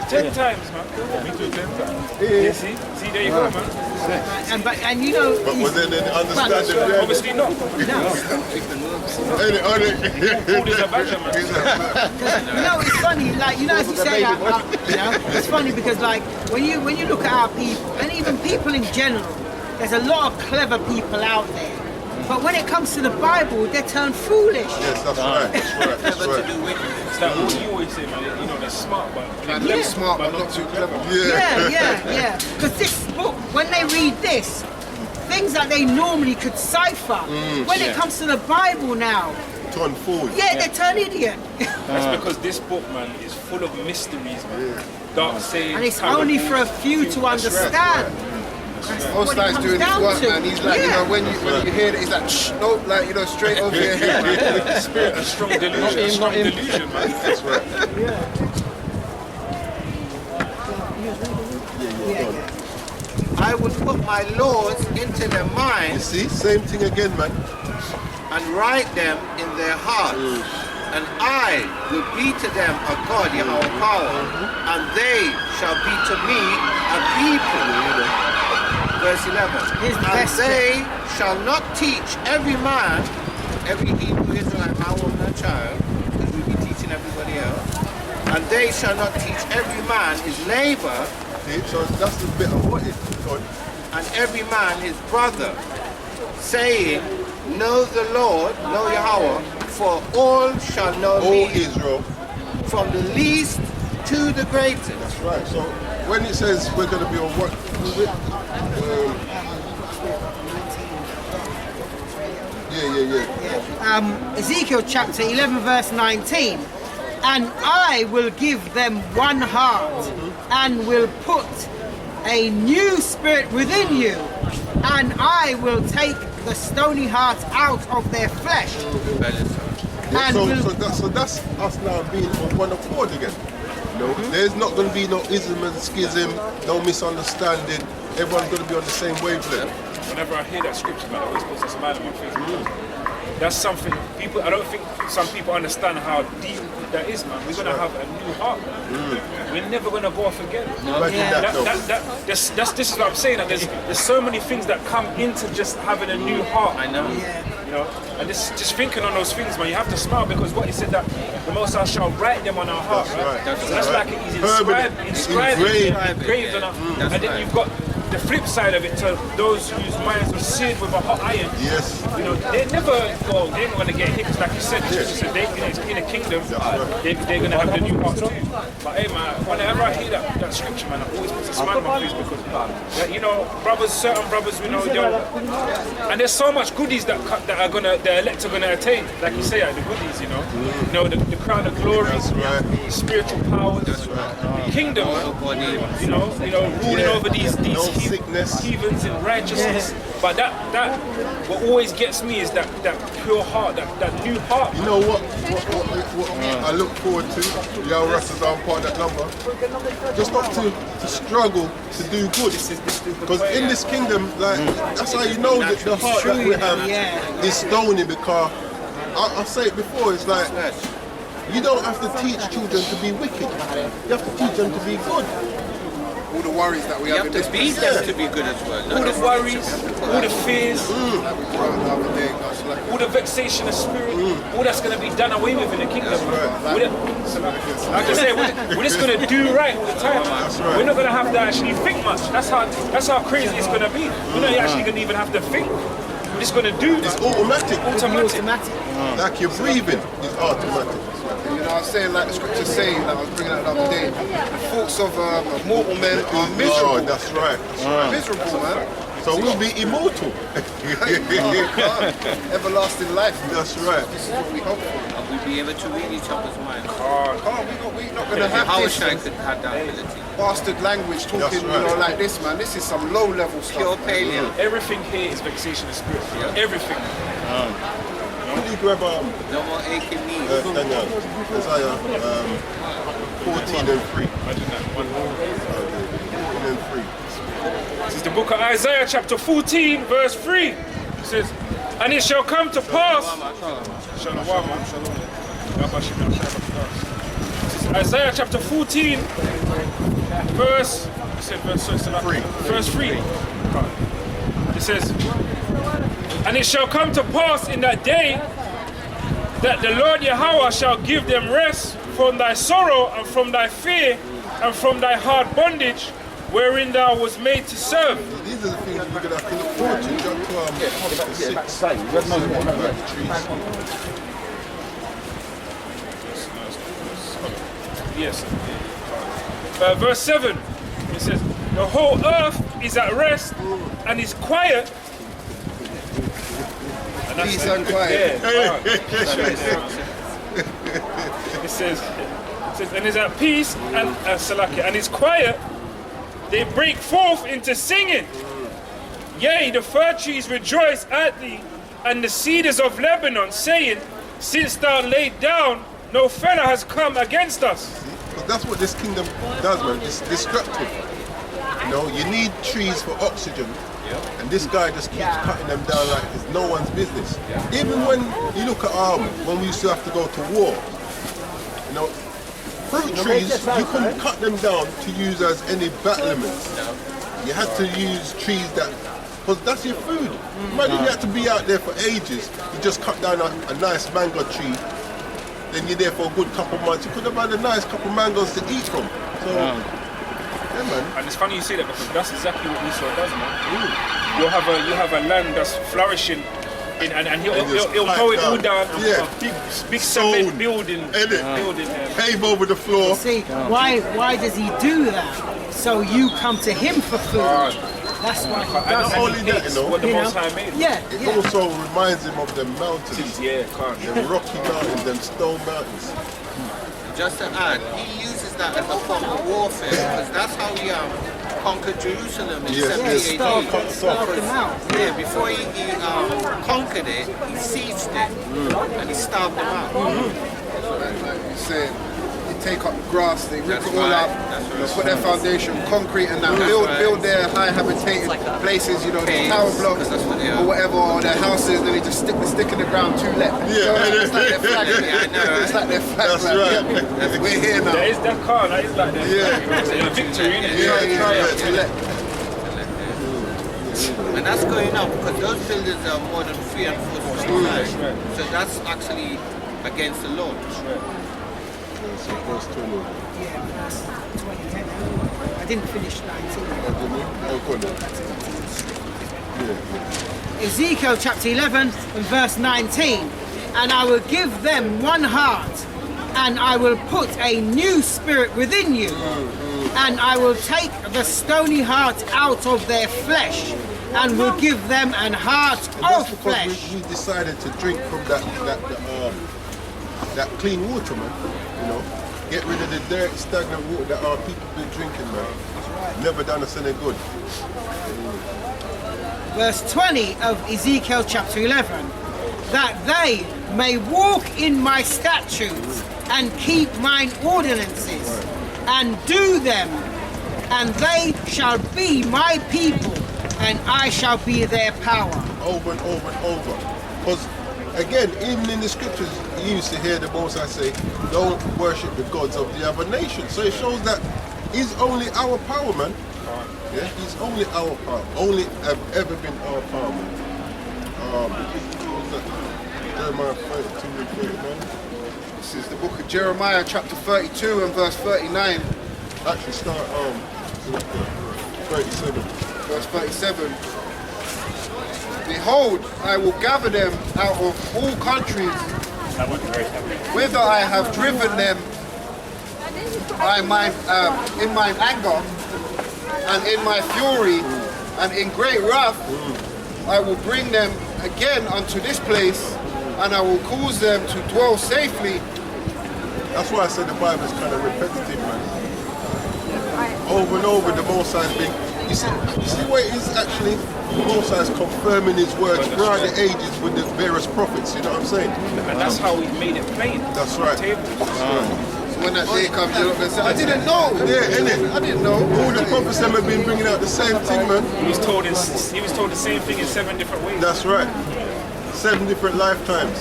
10 times, man. Me too, 10 times. Yeah, see, there you go, man.
And you know,
but was there any understanding there?
Obviously not. Food is a badger, man.
you know, it's funny, like, you know, as you say that, you know, it's funny because, like, when you look at our people, and even people in general, there's a lot of clever people out there. But when it comes to the Bible, they turn foolish.
Yes, that's right. That's right. That's right.
It's like what you always say, man. You know, they're smart, but
they're smart, but not too clever.
Yeah. Because this book, when they read this, things that they normally could cipher, when it comes to the Bible now,
turn fool.
Yeah, they turn idiot.
That's because this book, man, is full of mysteries, man. Dark sayings.
And it's only for a few to understand.
Most guys doing his work, man. He's like, you know, when you hear it, he's like, shh, nope, like, you know, straight over your head, man.
Spirit, a strong delusion, man.
That's right.
I will put my laws into their
You
minds
see, same thing again, man.
and write them in their hearts. And I will be to them a God, Yahweh power, and they shall be to me a people. Verse 11. And they shall not teach every man, every Hebrew, Israelite, man, woman, and child, because we'll be teaching everybody else. And they shall not teach every man his neighbor.
So that's the bit of what it is.
And every man his brother, saying, know the Lord, know Yahweh, for all shall know me,
Israel,
from the least to the greatest.
That's right. So when it says we're going to be on what was it?
Ezekiel chapter 11 verse 19. And I will give them one heart and will put a new spirit within you, and I will take the stony heart out of their flesh.
So that's us now being on one accord again. No, there's not going to be no ism and schism, no misunderstanding. Everyone's going to be on the same wavelength.
Whenever I hear that scripture, man, it always puts a smile on my face. That's something people. I don't think some people understand how deep that is, man. We're gonna have a new heart, man. We're never gonna go off again. This is what I'm saying. That there's so many things that come into just having a new heart.
I know.
You know, and just thinking on those things, man, you have to smile because what he said that the Most High shall write them on our heart, right? That's like he's engraved on our. And then you've got the flip side of it to those whose minds are seared with a hot iron.
Yes.
You know, they're not going to get hit, because like you said, in the kingdom, they're going to have the new hearts too. But hey man, whenever I hear that scripture, man, I always put a smile on my face because, you know, certain brothers, we know, and there's so much goodies that the elect are going to attain, like you say, the goodies, you know, the crown of glory, the spiritual powers, the kingdom, you know, ruling over these heathens in righteousness. But that what always gets me is that pure heart, that new heart.
You know what I look forward to? Y'all wrestlers are part of that number. Just not to struggle to do good. Because in this kingdom, like that's how you know that the heart that we have is stony. Because I say it before, it's like you don't have to teach children to be wicked. You have to teach them to be good.
All the worries that we have in this
beat them to be good as well.
All the worries, all the fears, all the vexation of spirit, all that's going to be done away with in the kingdom. Like I say, we're just going to do right all the time. We're not going to have to actually think much. That's how crazy it's going to be. We're not actually going to even have to think. We're just going to do.
It's automatic.
Automatic.
Like you're breathing, it's automatic.
You know, I was saying, like the scriptures say, like I was bringing that the other day, the thoughts of mortal men are miserable.
Oh, that's right.
Miserable, man.
So we'll be immortal.
Everlasting life.
That's right.
This is what we hope for.
And we'll be able to read each other's minds.
We're not going to have
How
this
wish I could have that ability.
bastard language talking,
That's right.
you know, like this, man. This is some low-level
Pure
stuff.
paleo.
Everything here is vexation of spirit. Everything.
Can you grab
No more aching knees.
Daniel, Isaiah 14 and 3.
Imagine that.
14 and 3.
This is the book of Isaiah, chapter 14, verse 3. It says, and it shall come to pass. This is Isaiah chapter 14, verse 3. It says, and it shall come to pass in that day that the Lord Yahweh shall give them rest from thy sorrow and from thy fear and from thy hard bondage wherein thou was made to serve.
These are the things we're going to have to look forward to. Jump to 6.
Yes. Verse 7, it says, the whole earth is at rest and is quiet. And that's
Peace and quiet.
It says, and is at peace and is quiet. They break forth into singing. Yea, the fir trees rejoice at thee, and the cedars of Lebanon, saying, since thou laid down, no fellow has come against us.
But that's what this kingdom does, man. It's destructive. You know, you need trees for oxygen, and this guy just keeps cutting them down like it's no one's business. Even when you look at when we used to have to go to war, you know, fruit trees, you couldn't cut them down to use as any battlements. You had to use trees that, because that's your food. Imagine you had to be out there for ages. You just cut down a nice mango tree, then you're there for a good couple months. You could have had a nice couple mangoes to eat from. So, yeah, man.
And it's funny you say that because that's exactly what Esau does, man. You'll have a land that's flourishing, and he'll mow it all down.
Yeah.
A big cement building.
Pave over the floor.
See, why does he do that? So you come to him for food. That's why he
And
does
not only that, you know,
What the
You know?
Most High made.
Yeah,
it
yeah.
also reminds him of the mountains.
Yeah, can't.
Them rocky mountains, them stone mountains.
Just to add, he uses that as a form of warfare because that's how he conquered Jerusalem in 70 AD.
Starved them out.
Yeah, before he conquered it, he sieged it and he starved them out.
He said, you take up grass, they rip
That's
it all
right,
up,
that's
you know,
right.
put their foundation, concrete, and now
That's right.
build their high habitated places, you know, the tower blocks
'cause that's what they are.
or whatever, or their houses, then they just stick the stick in the ground to let. It's like their flag, isn't it?
Yeah, I know,
It's like their flag.
That's
like,
right.
yeah, we're here now.
That is that car, that is like that.
Yeah.
It's a victory, innit?
Yeah, to let.
And that's going up because those buildings are more than 3 and 4 stories high. So that's actually against the law.
So verse 20.
Yeah, verse 20. I didn't finish 19.
Oh, go on then.
Ezekiel chapter 11 and verse 19. And I will give them one heart, and I will put a new spirit within you, and I will take the stony heart out of their flesh, and will give them an heart
That's
of
because
flesh.
we decided to drink from that clean water, man. You know, get rid of the dirty, stagnant water that our people been drinking, man. Never done us any good.
Verse 20 of Ezekiel chapter 11. That they may walk in my statutes and keep mine ordinances and do them, and they shall be my people, and I shall be their power.
Over and over and over. Because again, even in the scriptures, you used to hear the Most High say, don't worship the gods of the other nations. So it shows that he's only our power, man. Yeah, he's only our power. Only have ever been our power, man. What was that? Jeremiah 32 and 39.
This is the book of Jeremiah, chapter 32 and verse 39.
Actually, start 37.
Verse 37. Behold, I will gather them out of all countries, whither I have driven them in mine anger and in my fury, And in great wrath, I will bring them again unto this place, and I will cause them to dwell safely.
That's why I said the Bible is kind of repetitive, man. Over and over, the Most High's been. You see what it is actually? The Most High's confirming His words throughout the ages with the various prophets. You know what I'm saying?
And that's how He's made it plain.
That's right.
Table.
So when that day comes, you're not going to say, I didn't know.
Yeah, innit?
I didn't know.
All the prophets have been bringing out the same thing, man.
He was told the same thing in 7 different ways.
That's right. 7 different lifetimes.